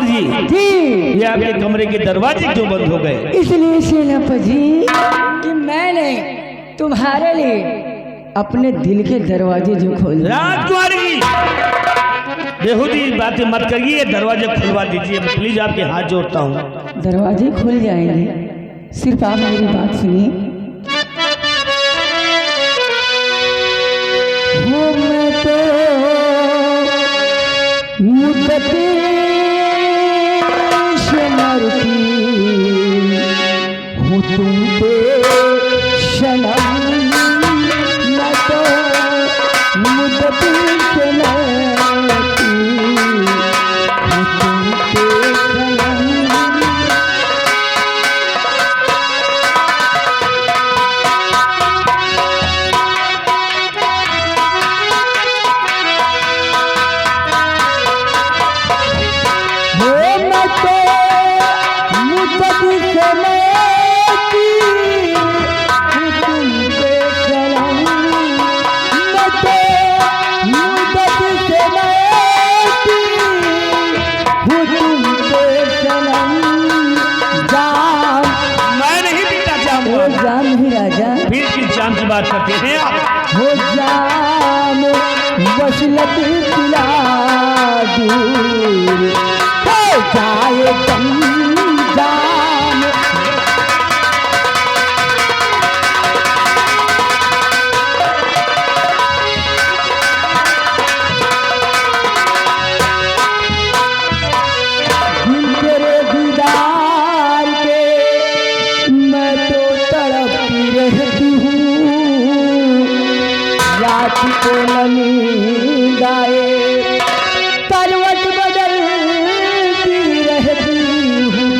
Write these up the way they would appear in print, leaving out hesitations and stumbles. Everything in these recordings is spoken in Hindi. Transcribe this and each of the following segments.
जी जी ये आपके कमरे के दरवाजे क्यों बंद हो गए? इसलिए सेनापति जी कि मैंने तुम्हारे लिए अपने दिल के दरवाजे जो खोले। राजकुमारी बेहूदी बातें मत करिए, दरवाजे खुलवा दीजिए प्लीज, आपके हाथ जोड़ता हूँ। दरवाजे खुल जाएंगे, सिर्फ आप मेरी बात सुनिए। हो मैं तो मुद्दते से मरती हूँ तुम पे सनम, मैं तो मुद्दते से मरती हूँ तुम पे सनम। बात करते हैं आप। हो जाम वसलत पिला दूर हो जाए दम जाम। तेरे दीदार के मैं तो तड़पती रहती हूँ, रात को नींद आए करवट बदलती रहती हूँ।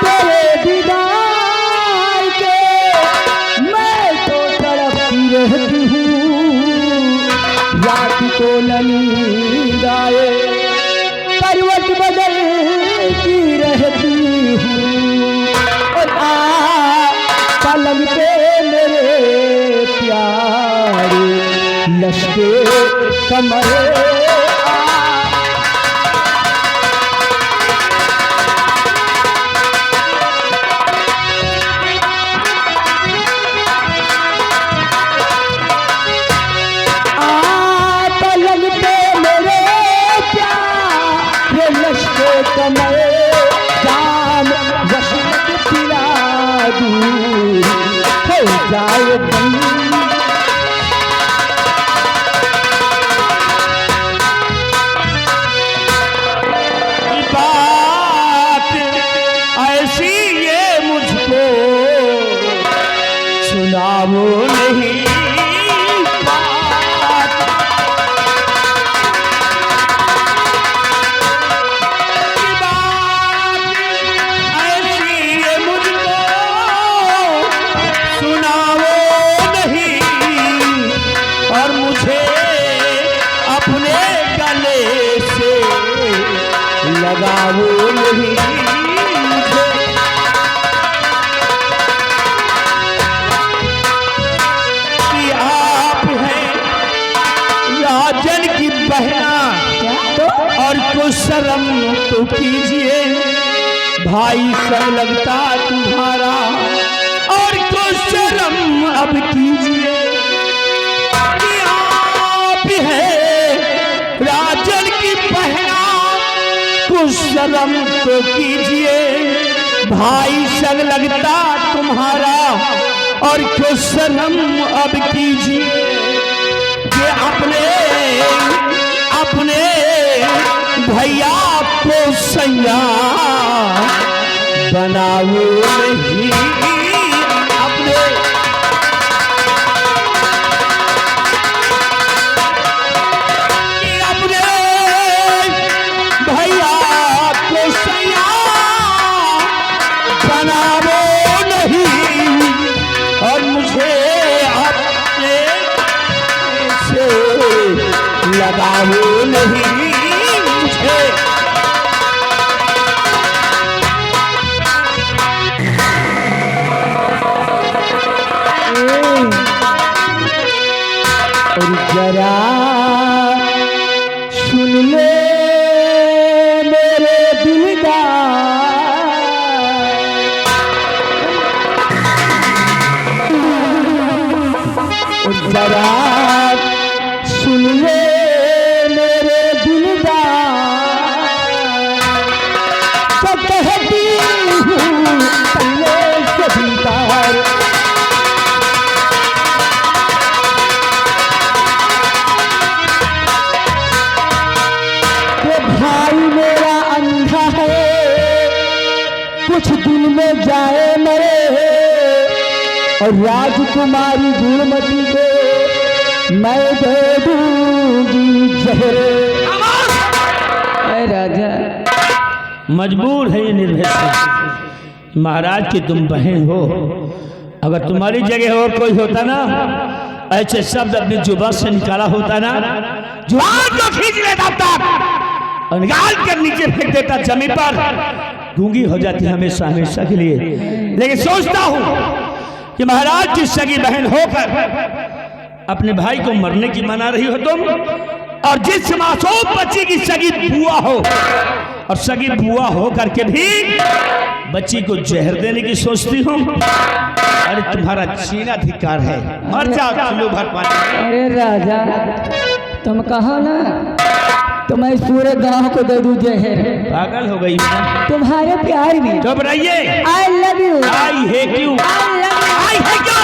तेरे दीदार के मैं तो तड़पती रहती हूँ, रात को नींद आए करवट बदलती रहती हूँ। और पलंग पे मेरे प्यारे लश्के कमरे जान वसंत पिला दूर हो जाए दम। बात ऐसी ये मुझको सुनाओ नहीं, लगाओ नहीं मुझे। कि आप हैं राजन की बहना और कुछ शर्म तो कीजिए, भाई सब लगता तुम्हारा और कुछ शर्म अब कीजिए। कि आप हैं राजन की बहना कुछ शर्म तो कीजिए, भाई संग लगता तुम्हारा और कुछ शर्म अब कीजिए। कि अपने अपने भैया को सैया बनाओ नहीं, अपने लगाओ नहीं मुझे। में जाए मरे और राजकुमारी गुणमती को मैं दे दूंगी जहर। अरे राजा मजबूर है ये निर्भय से। महाराज की तुम बहन हो, अगर तुम्हारी जगह और कोई होता ना, ऐसे शब्द अपनी जुबान से निकाला होता ना, जुबान को खींच लेता तब और निकाल कर नीचे फेंक देता जमीन पर, गूंगी हो जाती हमेशा हमेशा के लिए। लेकिन सोचता हूं कि महाराज की सगी बहन होकर अपने भाई को मरने की मना रही हो तुम, और जिस मासूम बच्ची की सगी बुआ हो, और सगी बुआ हो करके भी बच्ची को जहर देने की सोचती हूँ। अरे तुम्हारा छीना धिक्कार है, मर जाओ चुल्लू भर पानी। अरे राजा तुम कहो ना तो मैं पूरे गांव को दे दूं जहर। पागल हो गई मैं। तुम्हारे प्यार में चुप रहिए। I love you. I hate you. I hate you.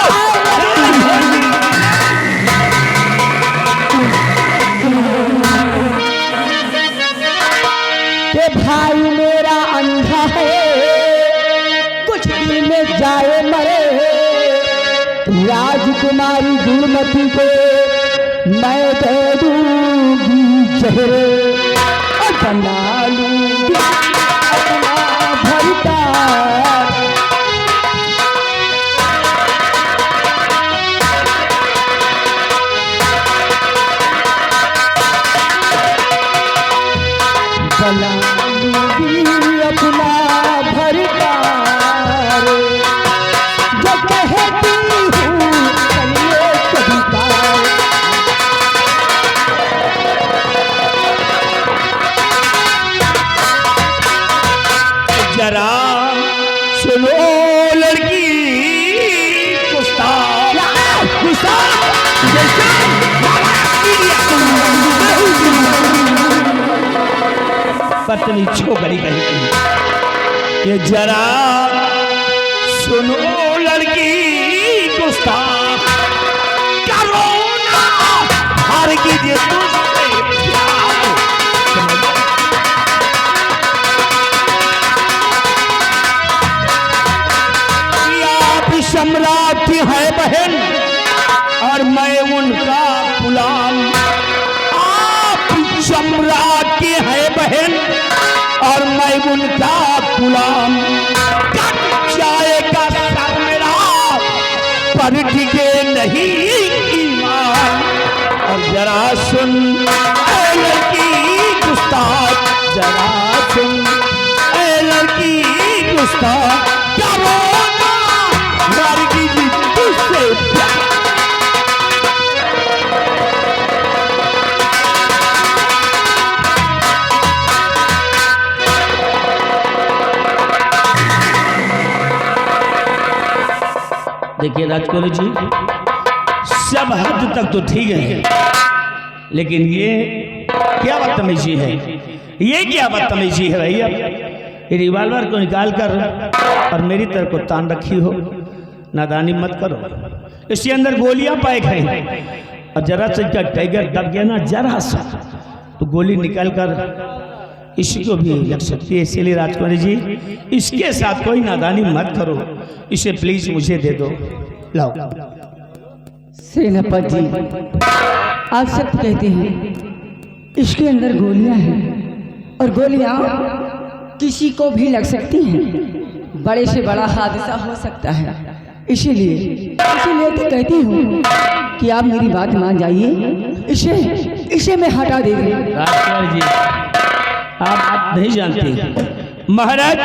के भाई मेरा अंधा है, कुछ दिन में जाए मरे, राजकुमारी गुणमती को मैं दे दूंगी जहर और बना लूंगी अपना भरता। बना लूंगी अपना भरता जो कहती हूँ करिए कभी पार। जरा सुनो लड़की, पत्नी छोकरी कही ये जरा सुनो लड़की गुस्ताख, करो ना हर की तुझसे प्यार। आप सम्राट की है बहन और मैं उनका गुलाम। आप सम्राट की है बहन और मैं उनका गुलाम। कट जाएगा सर मेरा पर टिके नहीं ईमान। और जरा सुन ऐ लड़की गुस्ताख, जरा सुन ऐ लड़की गुस्ताख, करो ना लड़की जी तुझसे प्यार। देखिए राजकुमारी जी, सब हद तक तो ठीक है, लेकिन ये क्या बदतमीजी है, ये क्या बदतमीजी है भैया। ये रिवाल्वर को निकाल कर और मेरी तरफ को तान रखी हो, नादानी मत करो। इसके अंदर गोलियां पैक हैं और जरा से टाइगर दब गया ना जरा सा तो गोली निकाल कर इसी को भी लग सकती है। इसीलिए राजकुमारी जी इसके साथ कोई नादानी मत करो, इसे प्लीज मुझे दे दो। लाओ। सेनापति जी आप सब कहते हैं इसके अंदर गोलियां हैं और गोलियां किसी को भी लग सकती हैं, बड़े से बड़ा हादसा हो सकता है। इसीलिए तो कहती हूँ कि आप मेरी बात मान जाइए, इसे मैं हटा देंगे। राजकुमारी जी आप नहीं जानते महाराज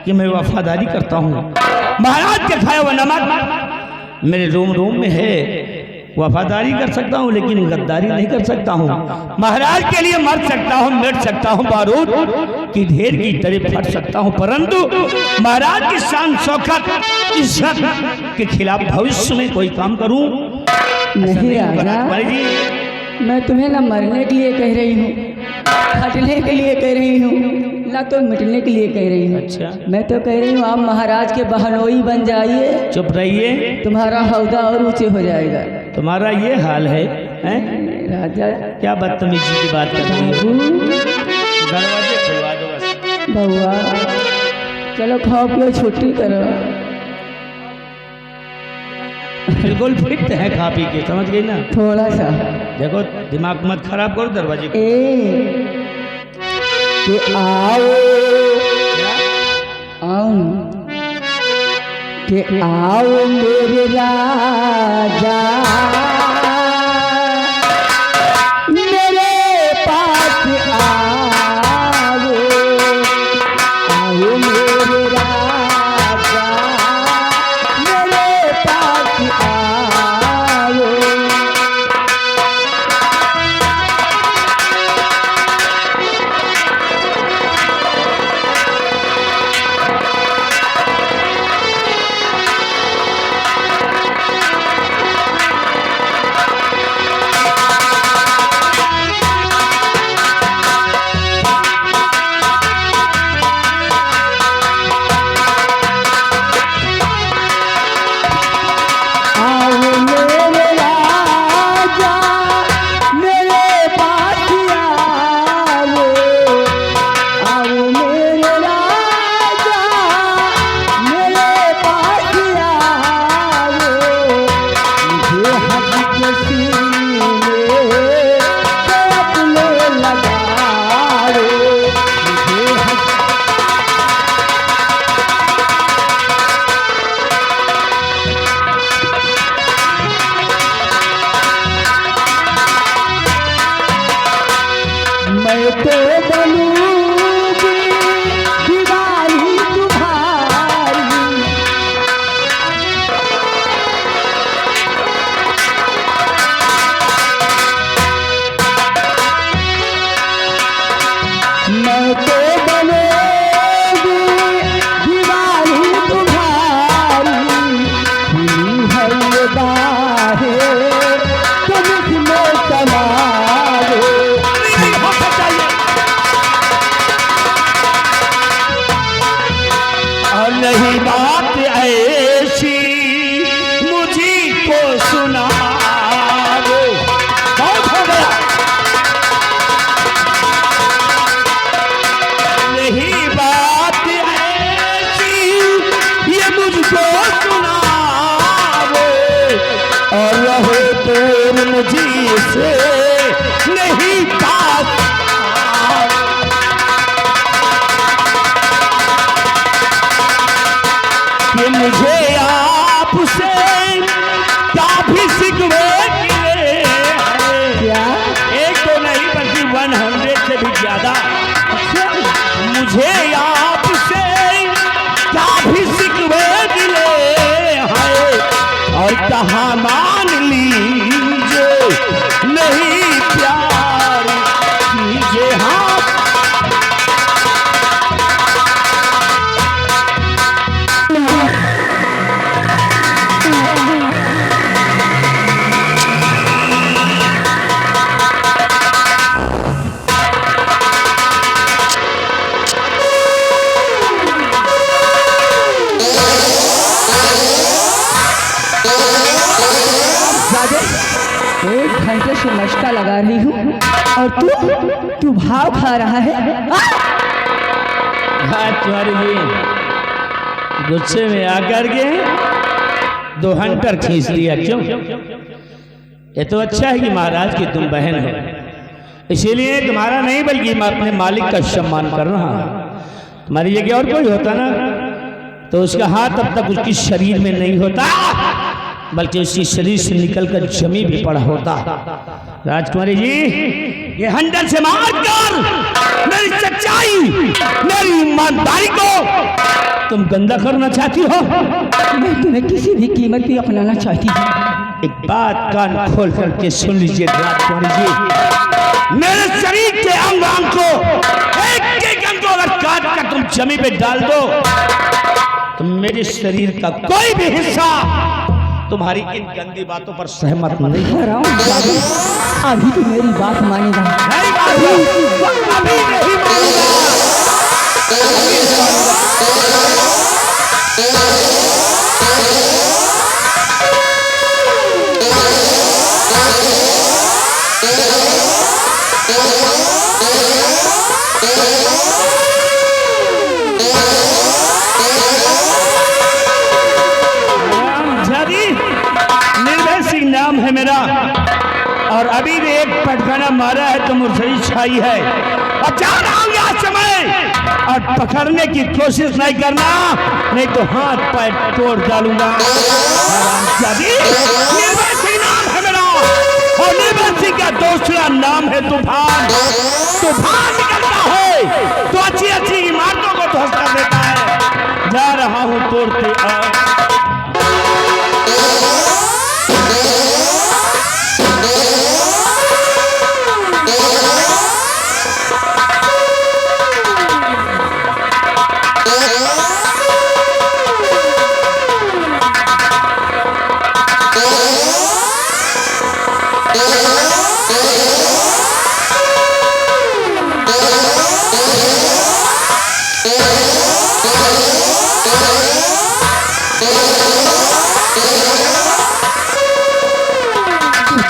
कि मैं वफादारी करता हूँ। महाराज के खाया हुआ नमक मेरे रोम रोम में है। वफादारी कर सकता हूँ लेकिन गद्दारी नहीं कर सकता हूँ। महाराज के लिए मर सकता हूँ, मिट सकता हूँ, बारूद की ढेर की तरह फट सकता हूँ, परंतु महाराज की शान शौकत इज्जत के खिलाफ भविष्य में कोई काम करूँ नहीं राजा, मैं तुम्हें ना मरने के लिए कह रही हूँ, हटने के लिए कह रही हूँ, ना तो मिटने के लिए कह रही हूँ। अच्छा, मैं तो कह रही हूँ आप महाराज के बहनोई बन जाइए। चुप रहिए, तुम्हारा हौदा और ऊंचे हो जाएगा। तुम्हारा ये हाल है, हैं? राजा क्या बदतमीजी की बात कर रही हो? दरवाजे खुलवा दो बस। बउआ चलो खाओ पियो छुट्टी करो। बिल्कुल फिट है खा पी के, समझ गई ना? थोड़ा सा देखो दिमाग मत खराब करो, दरवाजे को। कि आओ आओ कि आओ मेरे राजा मेरे पास आओ, आओ मेरे राजा मेरे पास आओ। मैं तो बनूंगी दीवारी तुम्हारी, मैं तो बनूंगी दीवारी तुम्हारी, खुली है ये बाहें तुम इसमें समाओ। और नहीं बात ऐसी मुझी को सुना दो। बहुत हो गया। नहीं बात ऐसी ये मुझको सुना दो, और रहो दूर मुझी से नहीं बात। कि मुझे आपसे काफी शिकवे गिले हैं। क्या? एक तो नहीं बल्कि 100 से भी ज्यादा। मुझे आपसे काफी शिकवे गिले हैं, और कहा मान लीजिए नहीं प्यार कीजिए। हाँ एक घंटे से मशका लगा रही हूँ और तू भाव खा रहा है। तुम्हारी जी गुस्से में आकर के 2 हंटर खींच लिया। क्यों? ये तो अच्छा है कि महाराज की तुम बहन हो, इसीलिए तुम्हारा नहीं बल्कि मैं अपने मालिक का सम्मान कर रहा हूँ। तुम्हारी जगह और कोई होता ना तो उसका हाथ अब तक उसकी शरीर में नहीं होता, बल्कि उसकी शरीर से निकलकर जमी भी पड़ा होता। राजकुमारी जी, ये हंडल से मारकर मेरी सच्चाई, मेरी ईमानदारी को तुम गंदा करना चाहती हो। मैं तुम्हें किसी भी कीमत पे अपनाना चाहती हूँ। एक बात कान खोल करके सुन लीजिए राजकुमारी जी, मेरे शरीर के अंग अंग को एक एक अंग को अगर काट कर तुम जमी पे डाल दो तो मेरे शरीर का कोई भी हिस्सा तुम्हारी इन गंदी बातों पर सहमत नहीं है। अभी तो मेरी बात मानेगा। अभी नहीं मानेगा। कहना मारा है तो मुर्सरी छाई है। और जा रहा हूं यहाँ से मैं, और पकड़ने की कोशिश नहीं करना, नहीं तो हाथ पैर तोड़ डालूंगा। निर्भय सिंह नाम है मेरा, और निर्भय सिंह का दूसरा नाम है तूफान। तूफान निकलता है तो अच्छी अच्छी इमारतों को ध्वस्त कर देता है। जा रहा हूं तोड़ते आ।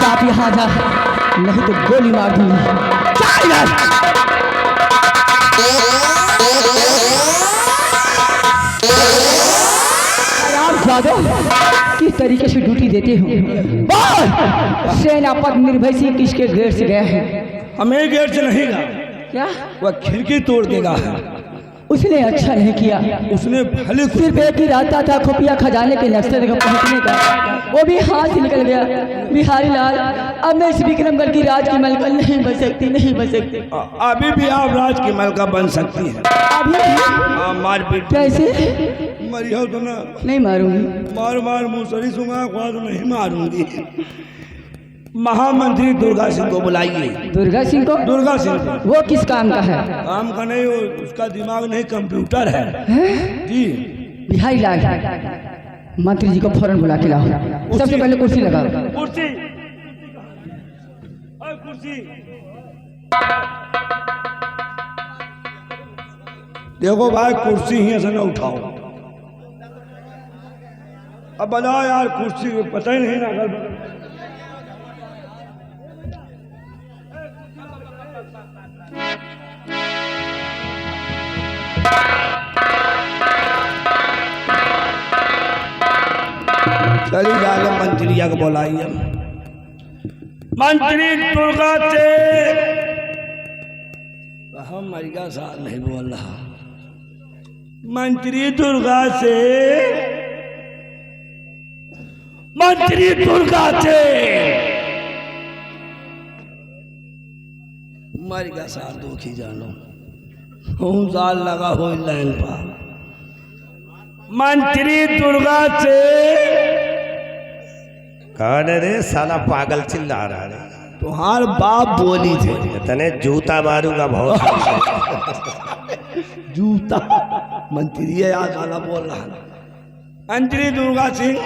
आप यहाँ जा, नहीं तो गोली मार दूंगी। आप जादव किस तरीके से ड्यूटी देते हो? सेनापति निर्भय सिंह किसके गेट से गया है? हमें गेट से नहीं गया। क्या वह खिड़की तोड़ देगा। उसने अच्छा नहीं किया। उसने भले सिर्फ एक ही रास्ता था खुफिया खजाने के नक्शे तक पहुंचने का, वो भी हाथ से निकल गया। बिहारी लाल, अब मैं इस विक्रमगढ़ की राज की मलका नहीं बन सकती, नहीं बन सकती। अभी भी आप राज की मलका बन सकती है। अभी भी? मारपीट कैसे? मरियो तो ना। नहीं मारूंगी। मार मार मुसरी सुंगा तो नहीं मारूंगी। महामंत्री दुर्गा सिंह को बुलाइए। दुर्गा सिंह को? दुर्गा सिंह को। वो किस काम का है? काम का नहीं, उसका दिमाग नहीं, कंप्यूटर है जी। बिहारी लाल, मंत्री जी को फौरन बुला के लाओ। सबसे पहले कुर्सी लगाओ। कुर्सी, कुर्सी। देखो भाई, कुर्सी ही ऐसा ना उठाओ। अब बताओ यार, कुर्सी पता ही नहीं ना। अगर चली जाए मंत्रिया को बुलाइए। मंत्री दुर्गा से हम मरिया साल नहीं बोल रहा। मंत्री दुर्गा से, मंत्री दुर्गा से मरिया साल दुखी जानो साल लगा हो लाइन पर। मंत्री दुर्गा से कौन रे साला पागल चिल्ला रहा है? तुम्हार बाप बोली थे। इतने जूता मारूंगा बहुत। जूता मंत्री याद वाला बोल रहा है। मंत्री दुर्गा सिंह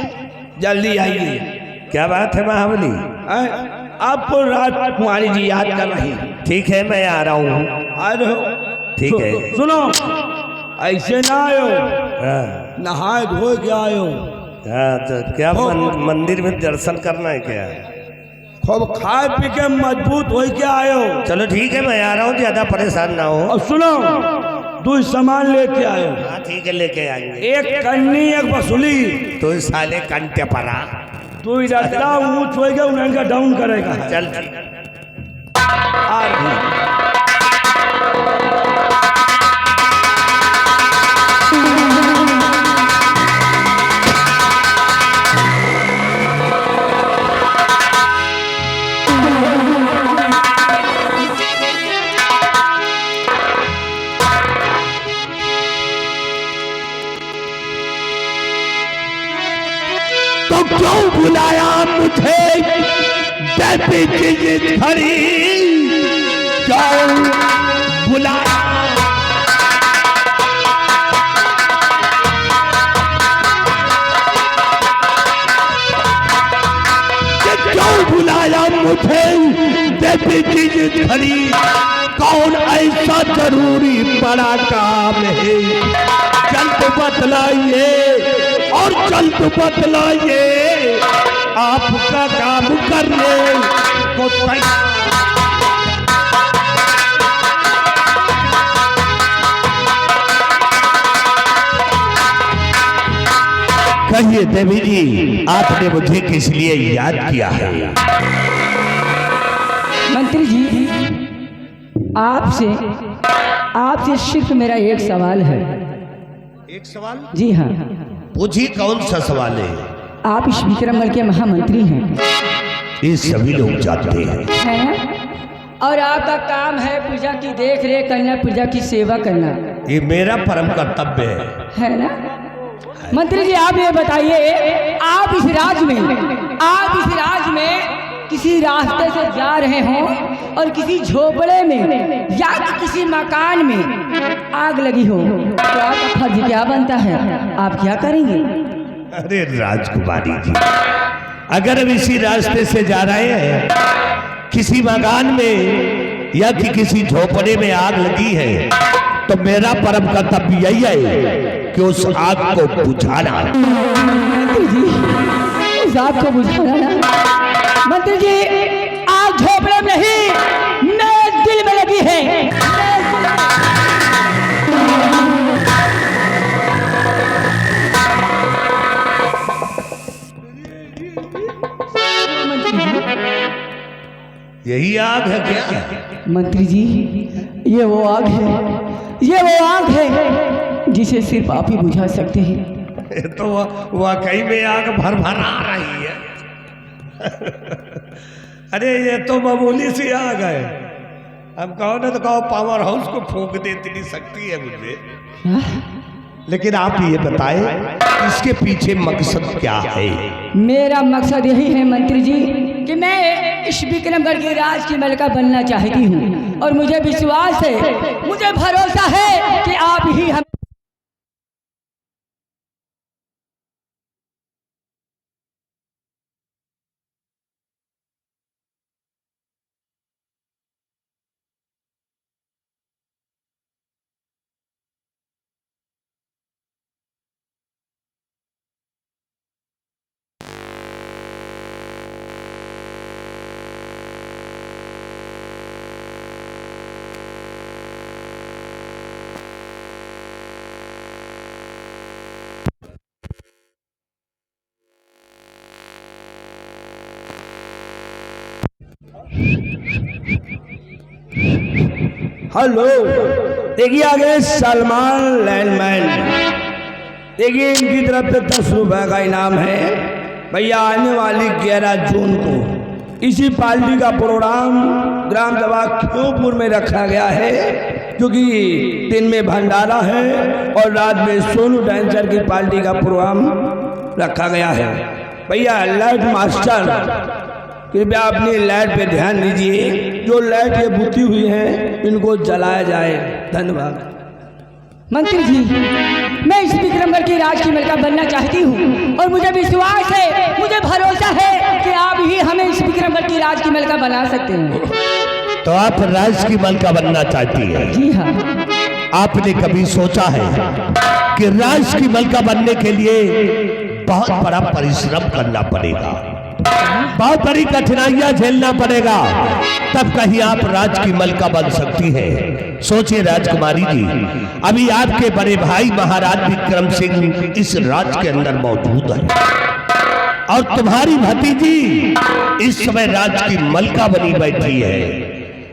जल्दी आइए। क्या बात है महाबली? आपको राजकुमारी जी याद कर रही है। ठीक है, मैं आ रहा हूँ। आ रहे हो? ठीक है। सुनो, ऐसे ना आयो, हाँ नहाए धोए के आयो। हाँ, तो क्या मंदिर में दर्शन करना है क्या? खूब खाए पी के मजबूत हो के आयो। चलो ठीक है, मैं आ रहा हूँ, ज्यादा परेशान ना हो। और सुनो, 2 सामान लेके आयो। हाँ ठीक है, लेके आएंगे। एक कन्नी, एक वसूली। तो साले कंटे पड़ा। तू इधर ऊँच हो गया, उनका डाउन करेगा। चल ठीक। आ रही तो क्यों बुलाया मुझे देवी जी खड़ी? क्यों बुलाया? क्यों बुलाया मुझे देवी जी खड़ी? कौन ऐसा जरूरी बड़ा काम है? जल्द बतलाइए और जल्द बतलाइए, आपका काम करने को कहिए देवी जी, आपने मुझे किस लिए याद किया है? मंत्री जी, आपसे सिर्फ मेरा एक सवाल है। एक सवाल? जी हाँ। पूछिए, कौन सा सवाल है? आप इस विक्रमगढ़ के महामंत्री हैं, ये सभी लोग जानते हैं। है ना? और आपका काम है प्रजा की देख रेख करना, प्रजा की सेवा करना, ये मेरा परम कर्तव्य है ना? मंत्री जी, आप ये बताइए, आप इस राज्य में किसी रास्ते से जा रहे हों और किसी झोपड़े में या किसी मकान में आग लगी हो, तो आपका फर्ज क्या बनता है? आप क्या करेंगे? अरे राजकुमारी जी, अगर हम इसी रास्ते से जा रहे हैं, किसी मकान में या कि किसी झोपड़े में आग लगी है, तो मेरा परम कर्तव्य यही है कि उस आग को बुझाना। मंत्री जी, उस आग को बुझाना ना? मंत्री जी, आग झोपड़े में नहीं, मेरे दिल में लगी है। यही आग है क्या? मंत्री जी, ये वो आग है जिसे सिर्फ आप ही बुझा सकते हैं। तो वाकई में आग भर भर आ रही है। अरे ये तो मामूली सी आग है। हम कहो ना तो कहो पावर हाउस को फूंक दे, इतनी शक्ति है मुझे। लेकिन आप ये बताएं, इसके पीछे मकसद क्या है? मेरा मकसद यही है मंत्री जी कि मैं इस विक्रमगढ़ के राज की मलिका बनना चाहती हूँ, और मुझे विश्वास है, मुझे भरोसा है कि आप ही हम हेलो, देखिए आगे सलमान लैंडमैन, देखिए इनकी तरफ से 10 रुपए का इनाम है। भैया आने वाली 11 जून को इसी पार्टी का प्रोग्राम ग्राम सभा क्योंपुर में रखा गया है, जो कि दिन में भंडारा है और रात में सोनू डांसर की पार्टी का प्रोग्राम रखा गया है। भैया लाइट मास्टर, कृपया अपनी लाइट पे ध्यान दीजिए, जो लाइट ये बुती हुई है इनको जलाया जाए। धन्यवाद। मंत्री जी, मैं इस विक्रमगढ़ की राज की मलिका बनना चाहती हूँ, और मुझे विश्वास है, मुझे भरोसा है कि आप ही हमें इस विक्रमगढ़ की राज की मलिका बना सकते हैं। तो आप राज की मलिका बनना चाहती है? जी हाँ। आपने कभी सोचा है कि राज की मलिका बनने के लिए बहुत बड़ा परिश्रम करना पड़ेगा, बहुत बड़ी कठिनाइयां झेलना पड़ेगा, तब कहीं आप राज की मलिका बन सकती है? सोचिए राजकुमारी जी, अभी आपके बड़े भाई महाराज विक्रम सिंह इस राज के अंदर मौजूद है, और तुम्हारी भतीजी इस समय राज की मलिका बनी बैठी है।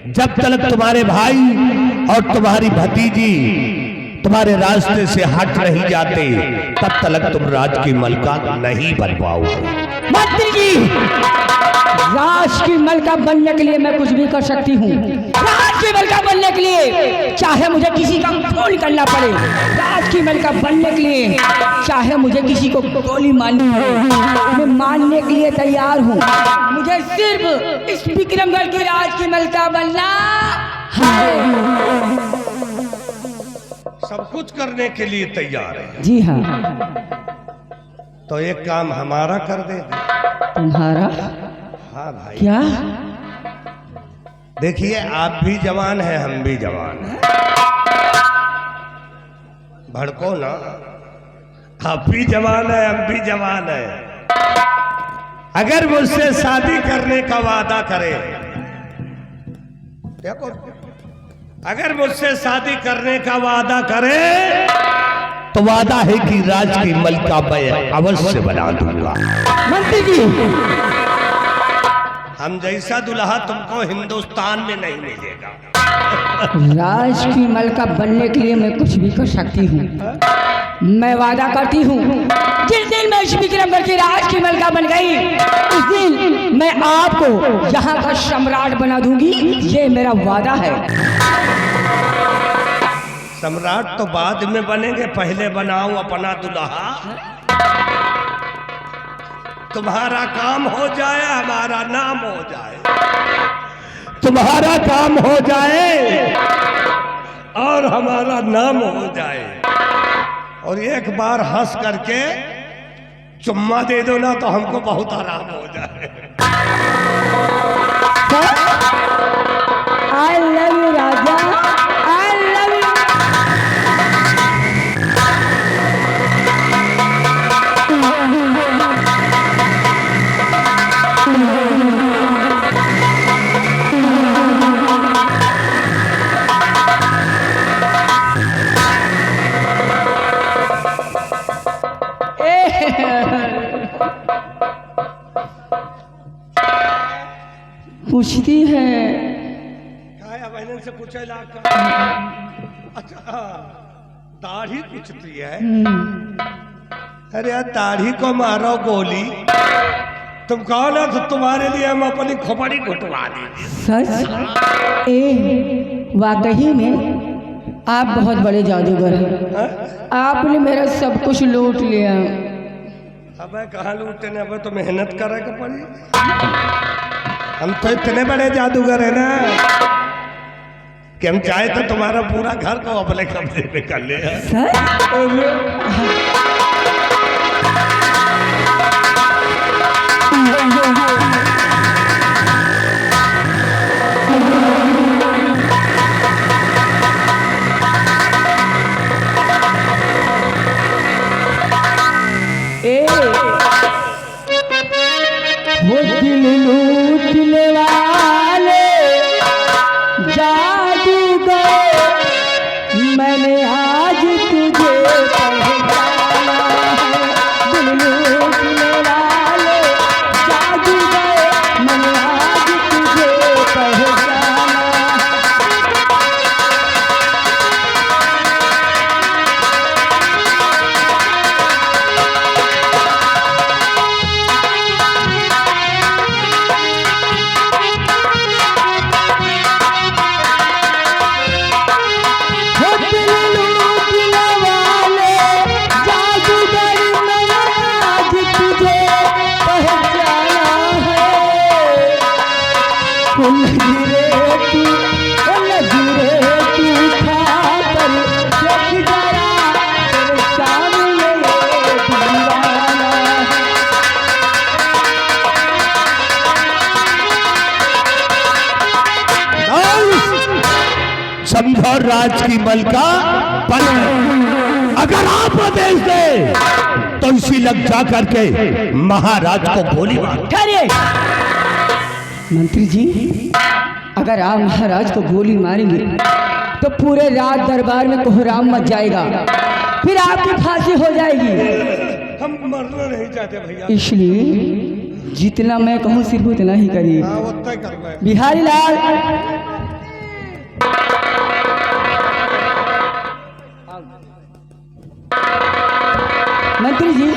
जब तक तुम्हारे भाई और तुम्हारी भतीजी तुम्हारे रास्ते से हट नहीं जाते, तब तक तुम राज की मलिका नहीं बन पाओगे। मंत्री जी, राज की मलिका बनने के लिए मैं कुछ भी कर सकती हूँ। राज की मलिका बनने के लिए चाहे मुझे किसी का खून करना पड़े, राज की मलिका बनने के लिए चाहे मुझे किसी को गोली मारनी पड़े, मैं मानने के लिए तैयार हूँ। मुझे सिर्फ इस विक्रमगढ़ की राज की मलिका बनना है। सब कुछ करने के लिए तैयार है? जी हाँ। तो एक काम हमारा कर दे। तुम्हारा? हाँ भाई। क्या? देखिए, आप भी जवान हैं, हम भी जवान हैं, भड़को ना। आप भी जवान हैं, हम भी जवान हैं। अगर मुझसे शादी करने का वादा करे, देखो, अगर मुझसे शादी करने का वादा करे तो वादा है कि राज की मलिका मैं अवश्य बना दूंगा। मंत्री जी, हम जैसा दुल्हा तुमको हिंदुस्तान में नहीं मिलेगा। राज की मलका बनने के लिए मैं कुछ भी कर सकती हूँ। मैं वादा करती हूँ जिस दिन मैं इस विक्रमगढ़ की राज की मलका बन गई उस दिन मैं आपको यहाँ का सम्राट बना दूंगी। ये मेरा वादा है। सम्राट तो बाद में बनेंगे, पहले बनाऊं अपना दुल्हा। तुम्हारा काम हो जाए हमारा नाम हो जाए, तुम्हारा काम हो जाए और हमारा नाम हो जाए। और एक बार हंस करके चुम्मा दे दो ना तो हमको बहुत आराम हो जाए। I love you Raja, I love you. पूछती है बहन से पूछे अच्छा दाढ़ी पूछती है। अरे यार दाढ़ी को मारो गोली, तुम कहो ना तो तुम्हारे लिए हम अपनी खोपड़ी घुटवा देंगे। सच? वाकई में आप बहुत बड़े जादूगर हैं। आपने मेरा सब कुछ लूट लिया। अबे कहाँ लूटे ने, अब तो मेहनत करेगा पड़ी। हम तो इतने बड़े जादूगर है ना कि हम चाहे तो तुम्हारा पूरा घर को अपने कब्जे में कर ले। वो दिल लूटने वाले जादूगर, मैंने आज तुझे पहचाना है। दिल लूटने वाले जादूगर, मैंने आज तुझे पहचाना है। समझो राज की मलका बन गए। अगर आप आदेश दे तो इसी लग जा करके महाराज को गोली मार। ठहरिए मंत्री जी, अगर आप महाराज को गोली मारेंगे तो पूरे राज दरबार में कोहराम मच जाएगा, फिर आपकी फांसी हो जाएगी। हम मरना नहीं चाहते भैया, इसलिए जितना मैं कहूँ सिर्फ उतना ही करिए। उतना कर। बिहारी लाल, मंत्री जी